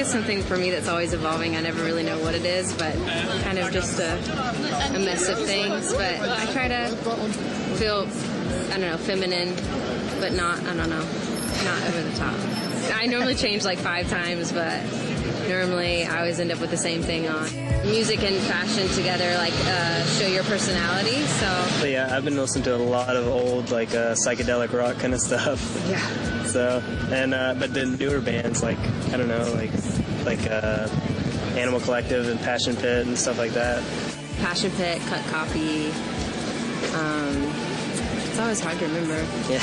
it's something for me that's always evolving. I never really know what it is, but kind of just a mess of things. But I try to feel, I don't know, feminine, but not, I don't know, not over the top. I normally change like 5 times, but normally I always end up with the same thing on. Music and fashion together like show your personality, so. But yeah, I've been listening to a lot of old like psychedelic rock kind of stuff. Yeah. So, and but the newer bands like, I don't know, like Animal Collective and Passion Pit and stuff like that. Passion Pit, Cut Copy. It's always hard to remember. Yeah.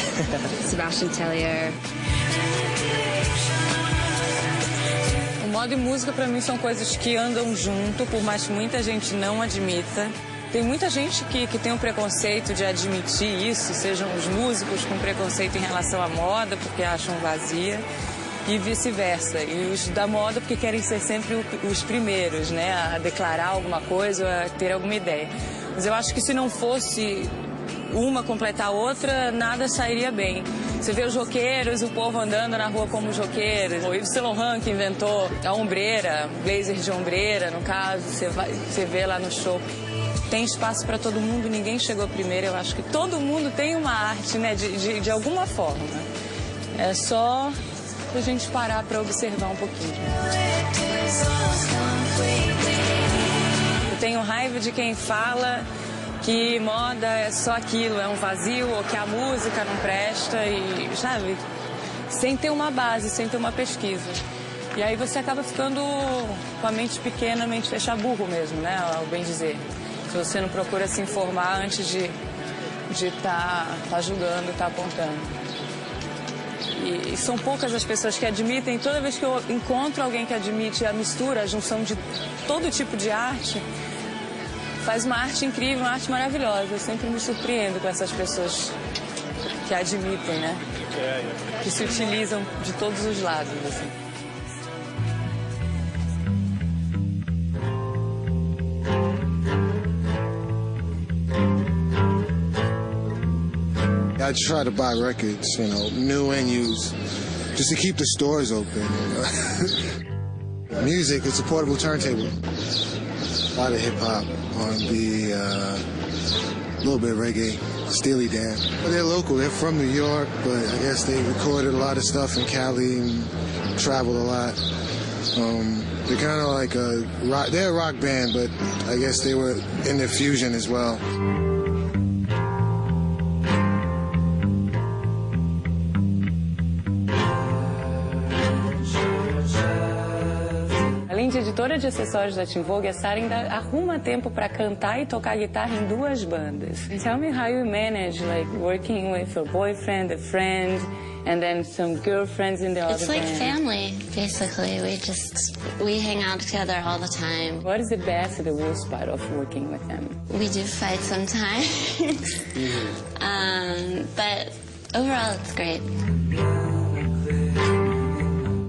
Sebastian Tellier. Moda e música pra mim são coisas que andam junto, por mais que muita gente não admita. Tem muita gente que tem um preconceito de admitir isso, sejam os músicos com preconceito em relação à moda, porque acham vazia, e vice-versa. E os da moda porque querem ser sempre os primeiros, né, a declarar alguma coisa, a ter alguma ideia. Mas eu acho que se não fosse uma completar a outra, nada sairia bem. Você vê os roqueiros, o povo andando na rua como os roqueiros. O Yves Saint Laurent que inventou a ombreira, blazer de ombreira, no caso, você vê lá no show. Tem espaço para todo mundo, ninguém chegou primeiro. Eu acho que todo mundo tem uma arte, né, de alguma forma. É só a gente parar para observar um pouquinho. Eu tenho raiva de quem fala que moda é só aquilo, é um vazio, ou que a música não presta, e, sabe, sem ter uma base, sem ter uma pesquisa. E aí você acaba ficando com a mente pequena, a mente fechar burro mesmo, né, ao bem dizer. Se você não procura se informar antes de tá julgando, tá apontando. E são poucas as pessoas que admitem. Toda vez que eu encontro alguém que admite a mistura, a junção de todo tipo de arte, faz uma arte incrível, uma arte maravilhosa. Eu sempre me surpreendo com essas pessoas que admitem, né? Que se utilizam de todos os lados, assim. I try to buy records, you know, new and used, just to keep the stores open. You know? Music, it's a portable turntable. A lot of hip-hop, R&B, a little bit of reggae, Steely Dan. But they're local, they're from New York, but I guess they recorded a lot of stuff in Cali and traveled a lot. They're kind of like they're a rock band, but I guess they were in their fusion as well. Além de editora de acessórios da Teen Vogue, a Sarah ainda arruma tempo para cantar e tocar guitarra em 2 bandas. Tell me how you manage, like, working with your boyfriend, a friend, and then some girlfriends in the other band. It's like family, basically. We hang out together all the time. What is the best and the worst part of working with them? We do fight sometimes. But overall, it's great.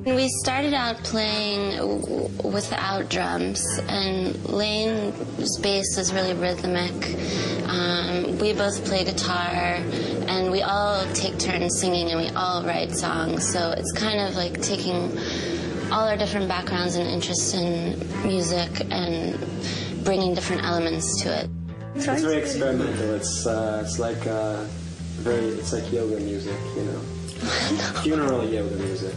We started out playing without drums, and Lane's bass is really rhythmic. We both play guitar, and we all take turns singing, and we all write songs. So it's kind of like taking all our different backgrounds and interests in music and bringing different elements to it. It's very experimental. It's like yoga music, you know. Funeral yoga music.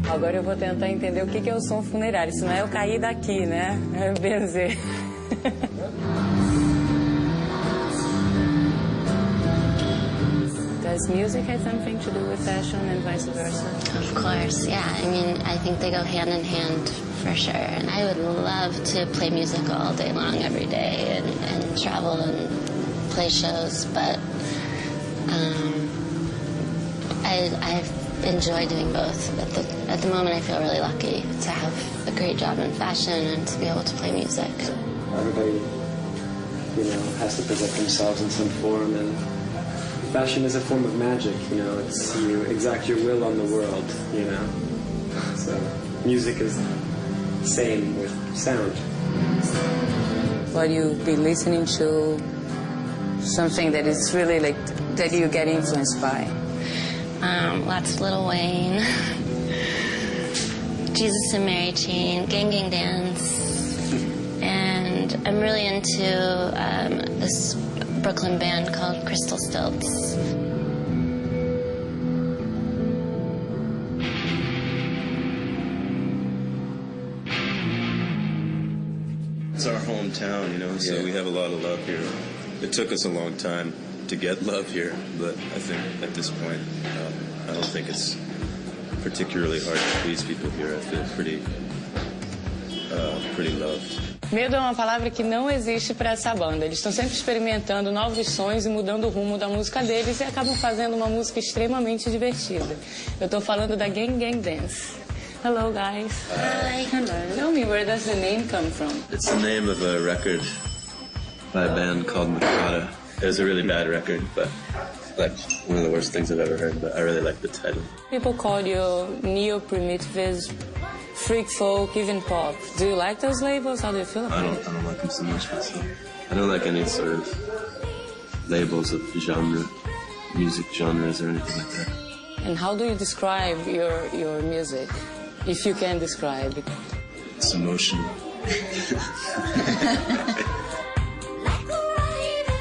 Agora eu vou tentar entender o que é o som funerário. Isso não é eu cair daqui, né? É benzer. Does music have something to do with fashion and vice versa? Of course, yeah. I mean, I think they go hand in hand for sure. And I would love to play music all day long, every day, and travel and play shows, but I enjoy doing both. At the moment, I feel really lucky to have a great job in fashion and to be able to play music. Everybody, you know, has to present themselves in some form, and fashion is a form of magic, you know. It's you exact your will on the world, you know. So music is the same with sound. Will you be listening to something that is really like that you get influenced by? Lots of Lil Wayne. Jesus and Mary Chain, Gang Gang Dance, and I'm really into this Brooklyn band called Crystal Stilts. It's our hometown, you know, so we have a lot of love here. It took us a long time to get love here, but I think at this point, I don't think it's particularly hard to please people here. I feel pretty loved. Medo é uma palavra que não existe para essa banda. Eles estão sempre experimentando novos sons e mudando o rumo da música deles e acabam fazendo uma música extremamente divertida. Eu estou falando da Gang Gang Dance. Hello, guys. Hi. Hello. Tell me, where does the name come from? It's the name of a record by a band called Makata. It was a really bad record, but like one of the worst things I've ever heard, but I really like the title. People call you neo-primitivist, freak folk, even pop. Do you like those labels? How do you feel about it? I don't like them so much myself. I don't like any sort of labels of genre, music genres or anything like that. And how do you describe your music, if you can describe it? It's emotional.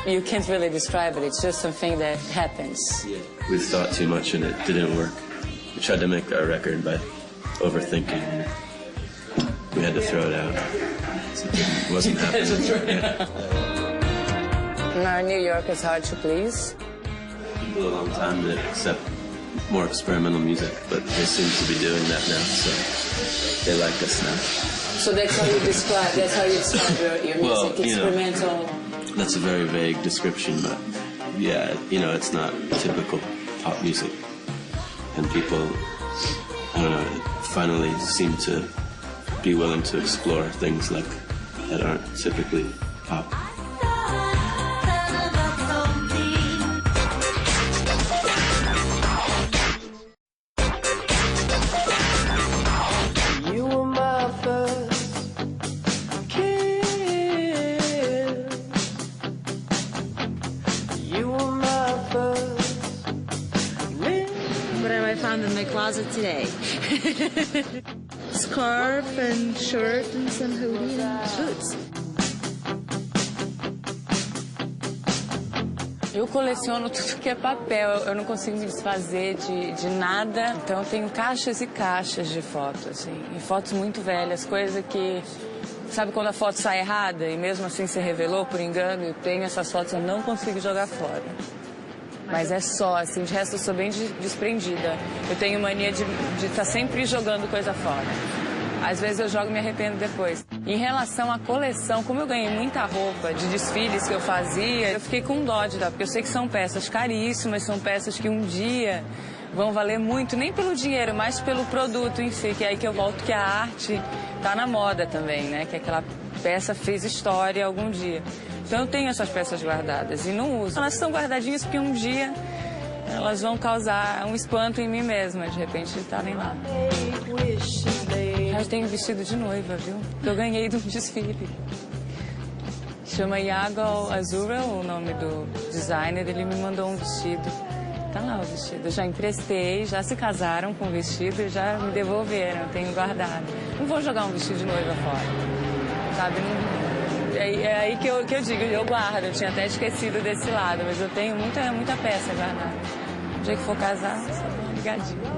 You can't really describe it. It's just something that happens. Yeah. We thought too much and it didn't work. We tried to make our record by overthinking. We had to throw it out. It wasn't happening. Now, New York is hard to please. People a long time that accept more experimental music, but they seem to be doing that now, so they like us now. So that's how you describe your music, Well, experimental. That's a very vague description, but yeah, it's not typical pop music. And people, I don't know, finally seem to be willing to explore things like that aren't typically pop. Found in my closet today. Scarf and shirt and some hoodie and boots. Eu coleciono tudo que é papel, eu não consigo me desfazer de nada. Então eu tenho caixas e caixas de fotos, assim, e fotos muito velhas, coisa que... Sabe quando a foto sai errada e mesmo assim se revelou por engano? Eu tenho essas fotos, eu não consigo jogar fora. Mas é só, assim, de resto eu sou bem desprendida. Eu tenho mania de estar sempre jogando coisa fora. Às vezes eu jogo e me arrependo depois. Em relação à coleção, como eu ganhei muita roupa de desfiles que eu fazia, eu fiquei com dó de dar, porque eu sei que são peças caríssimas, são peças que um dia vão valer muito, nem pelo dinheiro, mas pelo produto em si, que é aí que eu volto que a arte tá na moda também, né? Que aquela peça fez história algum dia. Então eu tenho essas peças guardadas e não uso. Elas estão guardadinhas porque um dia elas vão causar um espanto em mim mesma, de repente estarem lá. Eu tenho vestido de noiva, viu? Que eu ganhei de um desfile. Chama Iago Azura, o nome do designer, ele me mandou um vestido. Tá lá o vestido. Eu já emprestei, já se casaram com o vestido e já me devolveram, eu tenho guardado. Não vou jogar um vestido de noiva fora, sabe? Não... É aí que eu digo, eu guardo, eu tinha até esquecido desse lado, mas eu tenho muita peça guardada. O dia que for casar, só dá uma ligadinha.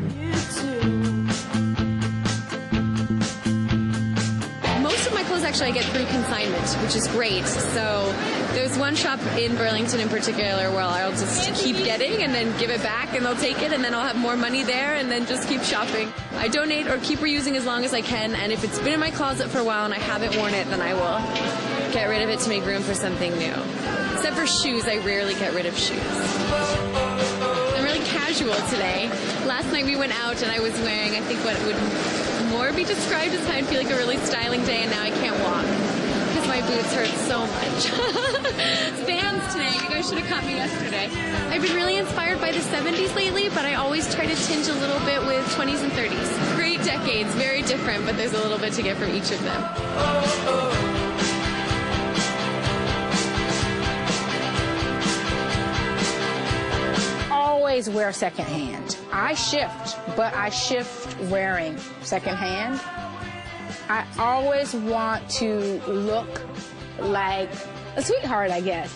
Most of my clothes actually I get through consignment, which is great. So there's one shop in Burlington in particular where I'll just keep getting and then give it back and they'll take it and then I'll have more money there and then just keep shopping. I donate or keep reusing as long as I can, and if it's been in my closet for a while and I haven't worn it, then I will get rid of it to make room for something new. Except for shoes, I rarely get rid of shoes. I'm really casual today. Last night we went out and I was wearing, I think, what would more be described as how I'd feel like a really styling day, and now I can't walk because my boots hurt so much. Vans today. You guys should have caught me yesterday. I've been really inspired by the 70s lately, but I always try to tinge a little bit with 20s and 30s. Great decades, very different, but there's a little bit to get from each of them. Always always wear secondhand. I shift, but I shift wearing secondhand. I always want to look like a sweetheart, I guess.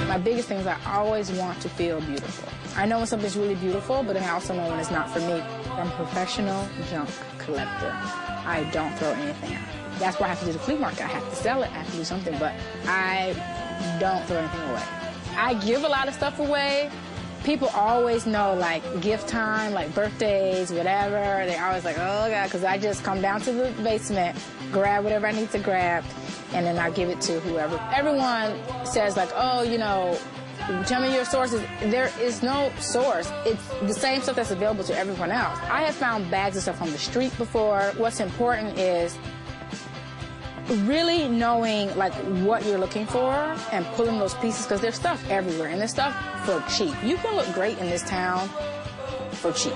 My biggest thing is I always want to feel beautiful. I know when something's really beautiful, but I also know when it's not for me. I'm a professional junk collector. I don't throw anything out. That's why I have to do the flea market. I have to sell it, I have to do something, but I don't throw anything away. I give a lot of stuff away. People always know, like, gift time, like birthdays, whatever. They always like, oh, God, because I just come down to the basement, grab whatever I need to grab, and then I give it to whoever. Everyone says, like, oh, you know, tell me your sources. There is no source. It's the same stuff that's available to everyone else. I have found bags of stuff on the street before. What's important is really knowing, like, what you're looking for and pulling those pieces, because there's stuff everywhere, and there's stuff for cheap. You can look great in this town for cheap.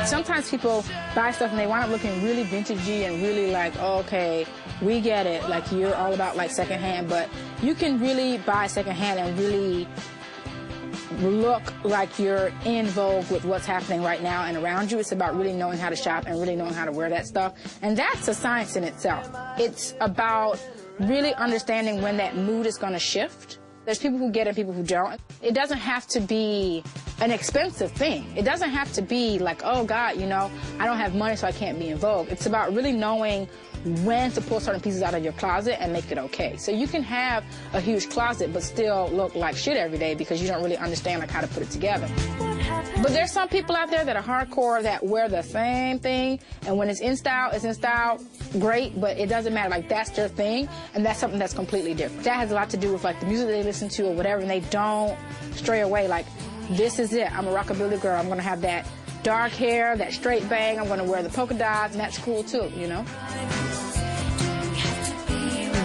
Sometimes people buy stuff and they wind up looking really vintagey and really like, oh, okay, we get it, like you're all about like secondhand, but you can really buy secondhand and really look like you're in vogue with what's happening right now and around you. It's about really knowing how to shop and really knowing how to wear that stuff. And that's a science in itself. It's about really understanding when that mood is going to shift. There's people who get it and people who don't. It doesn't have to be an expensive thing. It doesn't have to be like, oh, God, you know, I don't have money so I can't be in vogue. It's about really knowing when to pull certain pieces out of your closet and make it okay. So you can have a huge closet but still look like shit every day because you don't really understand like how to put it together. But there's some people out there that are hardcore that wear the same thing, and when it's in style, great, but it doesn't matter. Like, that's their thing, and that's something that's completely different. That has a lot to do with like the music they listen to or whatever, and they don't stray away. Like, this is it. I'm a rockabilly girl. I'm gonna have that dark hair, that straight bang. I'm gonna wear the polka dots, and that's cool too, you know?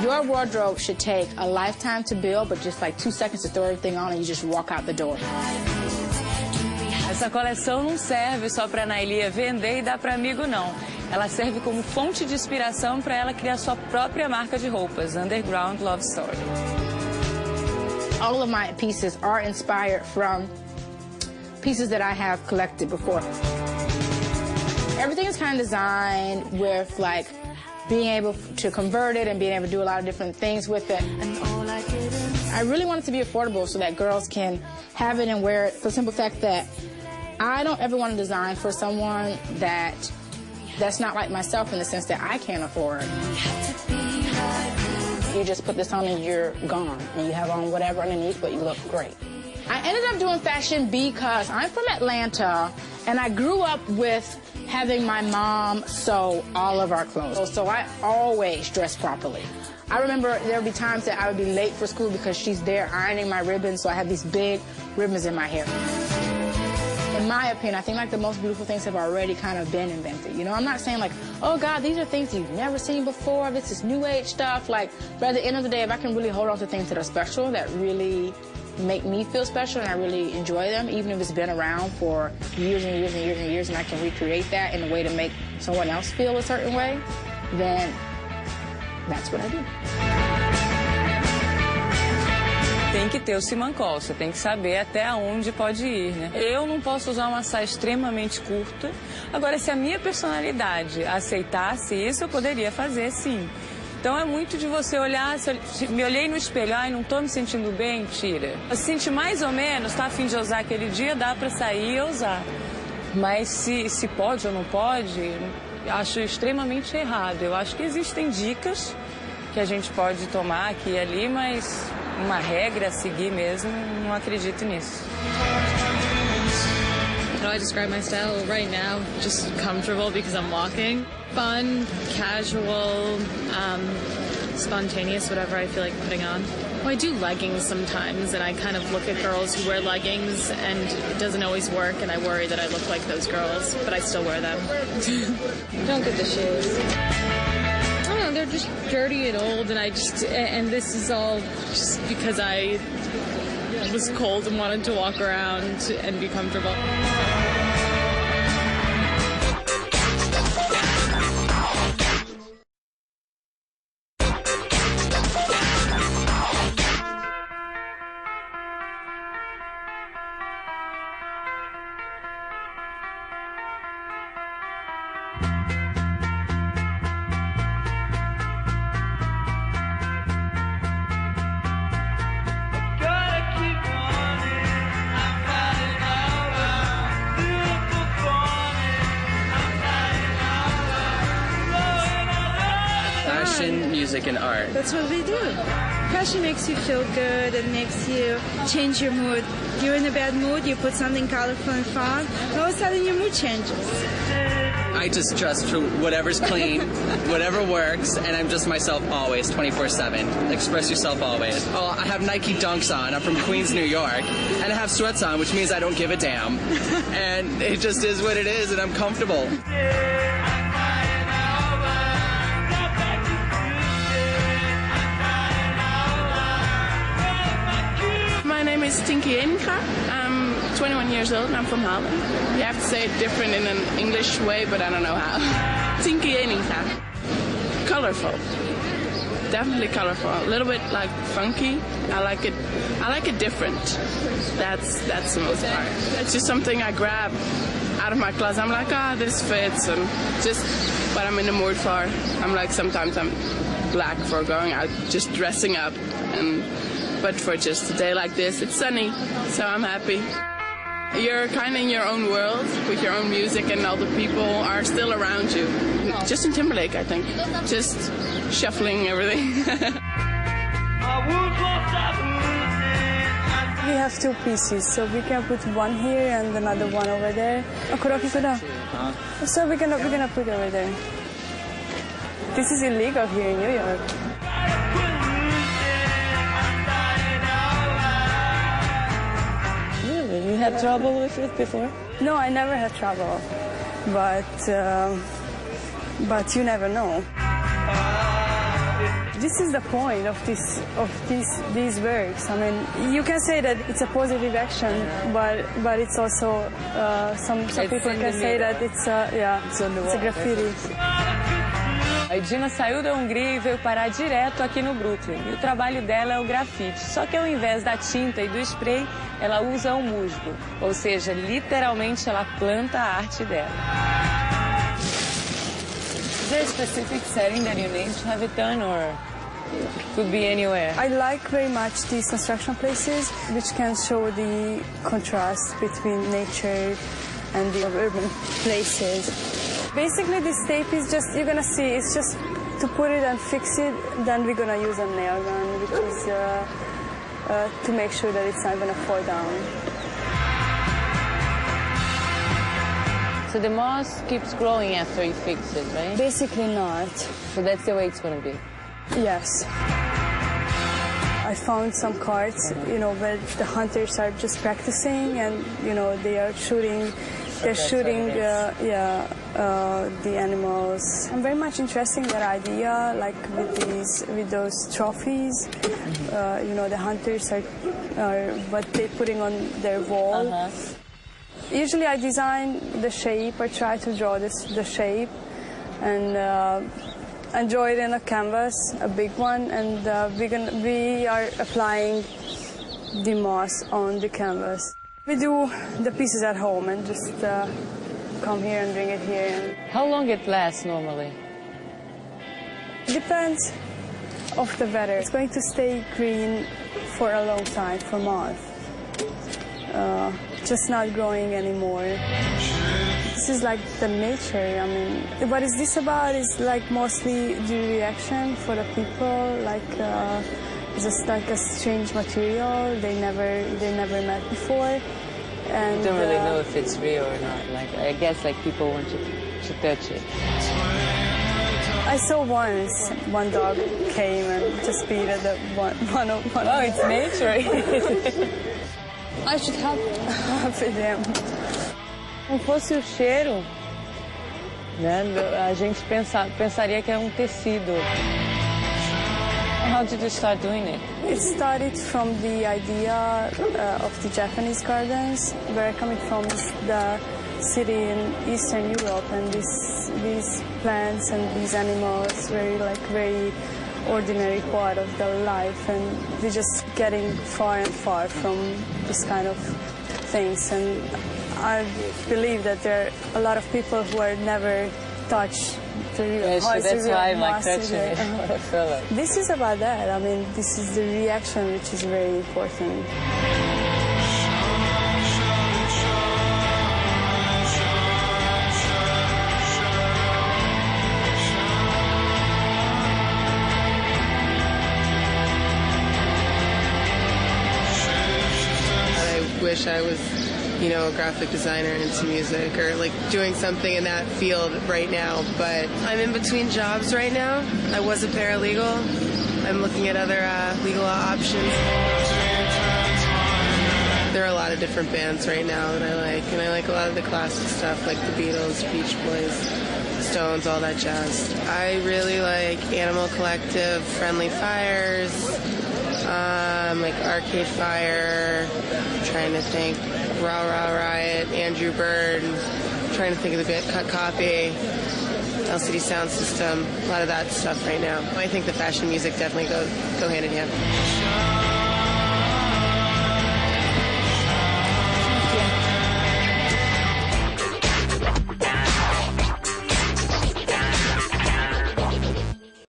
Your wardrobe should take a lifetime to build, but just like 2 seconds to throw everything on and you just walk out the door. Essa coleção não serve só para a Nailia vender e dar para amigo, não. Ela serve como fonte de inspiração para ela criar sua própria marca de roupas, Underground Love Story. All of my pieces are inspired from pieces that I have collected before. Everything is kind of designed with like being able to convert it and being able to do a lot of different things with it. I really want it to be affordable so that girls can have it and wear it for the simple fact that I don't ever want to design for someone that's not like myself in the sense that I can't afford. You just put this on and you're gone, and you have on whatever underneath, but you look great. I ended up doing fashion because I'm from Atlanta, and I grew up with having my mom sew all of our clothes. So I always dress properly. I remember there would be times that I would be late for school because she's there ironing my ribbons, so I have these big ribbons in my hair. In my opinion, I think like the most beautiful things have already kind of been invented. You know, I'm not saying like, oh God, these are things you've never seen before, this is new age stuff. Like, but at the end of the day, if I can really hold on to things that are special, that really make me feel special and I really enjoy them, even if it's been around for years and years and years and years, and I can recreate that in a way to make someone else feel a certain way, then that's what I do. Tem que ter o simancol, você tem que saber até onde pode ir, né? Eu não posso usar uma saia extremamente curta. Agora, se a minha personalidade aceitasse isso, eu poderia fazer, sim. Então é muito de você olhar, se me olhei no espelho, ai, não tô me sentindo bem, tira. Se sente mais ou menos, tá a fim de usar aquele dia, dá pra sair e usar. Mas se pode ou não pode, acho extremamente errado. Eu acho que existem dicas que a gente pode tomar aqui e ali, mas uma regra a seguir mesmo, não acredito nisso. How do I describe my style right now? Just comfortable because I'm walking. Fun, casual, spontaneous, whatever I feel like putting on. Well, I do leggings sometimes, and I kind of look at girls who wear leggings, and it doesn't always work, and I worry that I look like those girls, but I still wear them. Don't get the shoes. I don't know, they're just dirty and old, and this is all just because I was cold and wanted to walk around and be comfortable. music and art. That's what we do. Fashion makes you feel good and makes you change your mood. You're in a bad mood, you put something colorful and fun, and all of a sudden your mood changes. I just dress for whatever's clean, whatever works, and I'm just myself always, 24/7. Express yourself always. Oh, I have Nike Dunks on. I'm from Queens, New York, and I have sweats on, which means I don't give a damn. And it just is what it is, and I'm comfortable. My name is Tinky Eninga. I'm 21 years old and I'm from Holland. You have to say it different in an English way, but I don't know how. Tinky Eninga. Colorful. Definitely colorful. A little bit like funky. I like it different. That's the most part. It's just something I grab out of my closet. I'm like, this fits, and just what I'm in the mood for. I'm like, sometimes I'm black for going out, just dressing up, but for just a day like this, it's sunny, so I'm happy. You're kind of in your own world with your own music, and all the people are still around you. Justin Timberlake, I think. Just shuffling everything. We have two pieces, so we can put one here and another one over there. So we're gonna put it over there. This is illegal here in New York. You had trouble with it before? No, I never had trouble, but you never know. This is the point of these works. I mean, you can say that it's a positive action, but it's also some people can say that it's a graffiti. A Dina saiu da Hungria e veio parar direto aqui no Brooklyn. E o trabalho dela é o grafite. Só que ao invés da tinta e do spray, ela usa o musgo. Ou seja, literalmente ela planta a arte dela. Is there a specific setting that you need to have it done, or could be anywhere? I like very much these construction places, which can show the contrast between nature and the urban places. Basically, this tape is just, you're gonna see, it's just to put it and fix it, then we're gonna use a nail gun, which is to make sure that it's not gonna fall down. So the moss keeps growing after you fix it, right? Basically not. So that's the way it's gonna be? Yes. I found some carts, where the hunters are just practicing, and, they are shooting. They're shooting, the animals. I'm very much interested in that idea, like with those trophies. The hunters are what they're putting on their wall. Usually, I design the shape. I try to draw the shape, and draw it in a canvas, a big one, and we are applying the moss on the canvas. We do the pieces at home and just come here and bring it here. How long it lasts normally? Depends of the weather. It's going to stay green for a long time, for months. Just not growing anymore. This is like the nature. I mean, what is this about is like mostly the reaction for the people, like just like a strange material they never met before. And you don't really know if it's real or not. Like, I guess like people want you to touch it. I saw once one dog came and just beat at the one. Oh, it's nature. I should help them. Não fosse o cheiro, né? A gente pensaria que é um tecido. How did you start doing it? It started from the idea of the Japanese gardens, where I'm coming from, the city in Eastern Europe, and these plants and these animals were like very ordinary part of their life, and we're just getting far and far from this kind of things. And I believe that there are a lot of people who are never touched the real. So that's why I'm like touching it. I feel it. This is about that. I mean, this is the reaction, which is very important. wish I was, you know, a graphic designer into music or like doing something in that field right now. But I'm in between jobs right now. I was a paralegal. I'm looking at other legal options. There are a lot of different bands right now that I like, and I like a lot of the classic stuff like the Beatles, Beach Boys, Stones, all that jazz. I really like Animal Collective, Friendly Fires, like Arcade Fire, I'm trying to think, Rah Rah Riot, Andrew Bird, I'm trying to think of the band, Cut Copy, LCD Sound System, a lot of that stuff right now. I think the fashion music definitely go hand in hand.